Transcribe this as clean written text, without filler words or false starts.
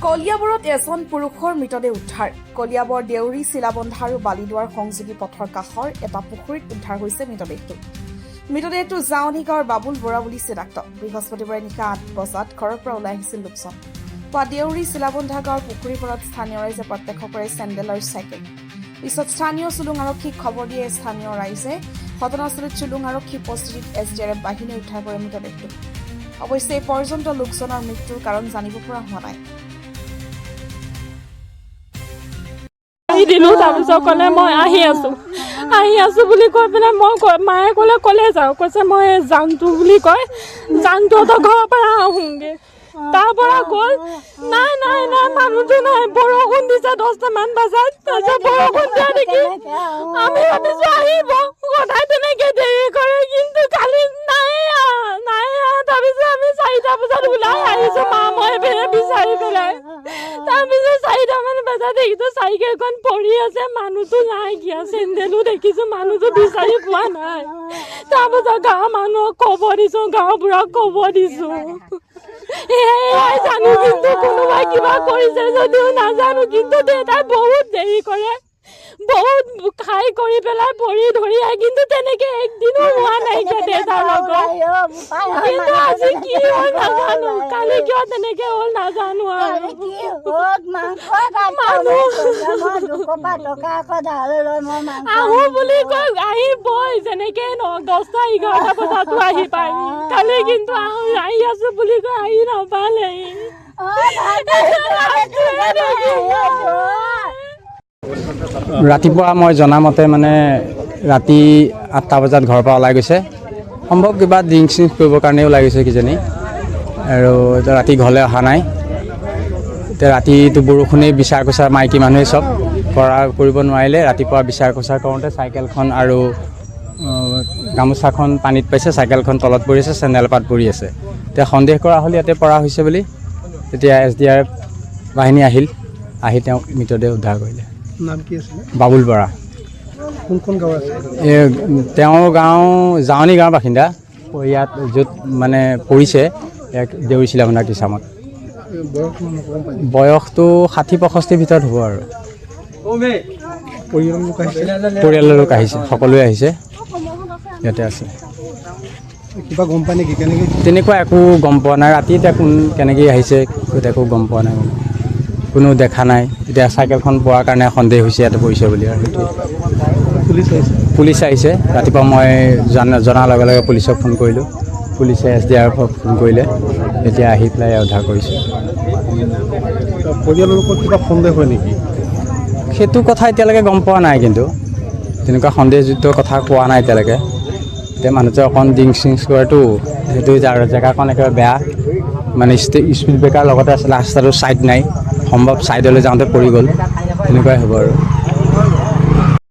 কলিয়াবৰত এজন পুৰুষৰ মৃতদেহ উদ্ধাৰ। কলিয়াবৰ দেউৰী চিলাবন্ধা আৰু বালিদুৱাৰ সংযোগী পথৰ কাষৰ এটা পুখুৰীত উদ্ধাৰ হৈছে মৃতদেহটো। মৃতদেহটো জাৱনী গাঁৱৰ বাবুল বৰা বুলি চিনাক্ত। বৃহস্পতিবাৰে নিশা 8 বজাত ঘৰৰ পৰা ওলাই আহিছিল লোকজন। পুৱা দেউৰী চিলাবন্ধা গাঁৱৰ পুখুৰীৰ পাৰত স্থানীয় ৰাইজে প্ৰত্যক্ষ কৰে চেণ্ডেল আৰু চাইকেল। পিছত স্থানীয় চুলুং আৰক্ষীক খবৰ দিয়ে স্থানীয় ৰাইজে। ঘটনাস্থলীত চুলুং আৰক্ষী উপস্থিতিত SDRF বাহিনী উদ্ধাৰ কৰে মৃতদেহটো। অৱশ্যে এই পৰ্যন্ত লোকজনৰ মৃত্যুৰ কাৰণ জানিব পৰা হোৱা নাই। দিলো তাৰপিছত ক'লে মই আহি আছো বুলি কৈ পেলাই মই মায়ে ক'লে যাওঁ, কৈছে মই জানটো বুলি কয় জানটোহঁতৰ ঘৰৰ পৰা আহোঁগে। তাৰ পৰা গ'ল নাই মানুহটো নাই। বৰষুণ দিছে 10টামান বজাত। তাৰপিছত বৰষুণ দিয়া দেখি আমি ভাবিছো আহিব, সদায় তেনেকে দেৰি কৰে, কিন্তু কালি নাই তাৰপিছত আমি 4টা বজাত ওলাই আহিছো, মা মই বিচাৰি পেলাই। তাৰপিছত 4টামান বজাত দেখিছো চাইকেলখন পৰি আছে, মানুহটো নাই কিয়া। চেণ্ডেলো দেখিছো, মানুহটো বিচাৰি পোৱা নাই। তাৰপিছত গাঁৱৰ মানুহক খবৰ দিছো, গাঁওবুঢ়াক খবৰ দিছো। এয়াই জানো, কিন্তু কোনোবাই কিবা কৰিছে যদিও নাজানো। কিন্তু দেউতাই বহুত দেৰি কৰে, বহুত খাই কৰি পেলাই পৰি ধৰি আহে, কিন্তু তেনেকে একদিনো হোৱা নাইকিয়া দেউতাৰ লগত। কিন্তু আজি কি হ'ল নাজানো, কালি কিয় তেনেকে হ'ল নাজানো। আৰু আহো বুলি কৈ আহিবই, যেনেকে 10টা 11টা বজাতো আহি পায়। কালি কিন্তু আহি আছো বুলি কৈ আহি নাপালে। ৰাতিপুৱা মই জনামতে মানে ৰাতি 8টা বজাত ঘৰৰ পৰা ওলাই গৈছে। সম্ভৱ কিবা ড্ৰিংকছ কৰিবৰ কাৰণে ওলাই গৈছে কিজানি, আৰু ৰাতি ঘৰলৈ অহা নাই। এতিয়া ৰাতিটো বৰষুণেই বিচাৰ কোচাৰ মাইকী মানুহে চব কৰিব নোৱাৰিলে। ৰাতিপুৱা বিচাৰ কোচাৰ কৰোঁতে চাইকেলখন আৰু গামোচাখন পানীত পাইছে, চাইকেলখন তলত পৰিছে, চেণ্ডেল পাত পৰি আছে। এতিয়া সন্দেহ কৰা হ'ল ইয়াতে পৰা হৈছে বুলি। তেতিয়া SDRF বাহিনী আহি তেওঁক মৃতদেহ উদ্ধাৰ কৰিলে। নাম কি আছিলে? বাবুল বৰা। কোনখন গাঁও আছে? তেওঁৰ গাঁও জাৱনী গাঁৱৰ বাসিন্দা। ইয়াত য'ত মানে পৰিছে দেউৰী চিলাবন্ধা কিচামত। বয়সটো 60-65 ভিতৰত হ'ব। আৰু পৰিয়ালৰ লোক আহিছে, সকলোৱে আহিছে, ইয়াতে আছে। কিবা গম পায় নেকি কেনেকৈ? তেনেকুৱা একো গম পোৱা নাই। ৰাতি এতিয়া কেনেকৈ আহিছে একো গম পোৱা নাই, কোনো দেখা নাই। এতিয়া চাইকেলখন পোৱাৰ কাৰণে সন্দেহ হৈছে ইয়াতে পৰিছে বুলি। আৰু সেইটোৱে পুলিচ আহিছে। ৰাতিপুৱা মই জনাৰ লগে লগে পুলিচক ফোন কৰিলোঁ, পুলিচে SDRFক ফোন কৰিলে। এতিয়া আহি পেলাই উদ্ধাৰ কৰিছে। পৰিয়ালৰ লোকৰ কিবা সন্দেহ হয় নেকি? সেইটো কথা এতিয়ালৈকে গম পোৱা নাই, কিন্তু তেনেকুৱা সন্দেহযুক্ত কথা কোৱা নাই এতিয়ালৈকে। এতিয়া মানুহটোৱে অকণ ড্ৰিংকছ কৰেতো, সেইটো জেগাকণ একেবাৰে বেয়া, মানে স্পীড ব্ৰেকাৰ লগতে আছিলে, ৰাস্তাটো ছাইড নাই, সম্ভৱ ছাইডলৈ যাওঁতে পৰি গ'ল, তেনেকুৱাই হ'ব আৰু।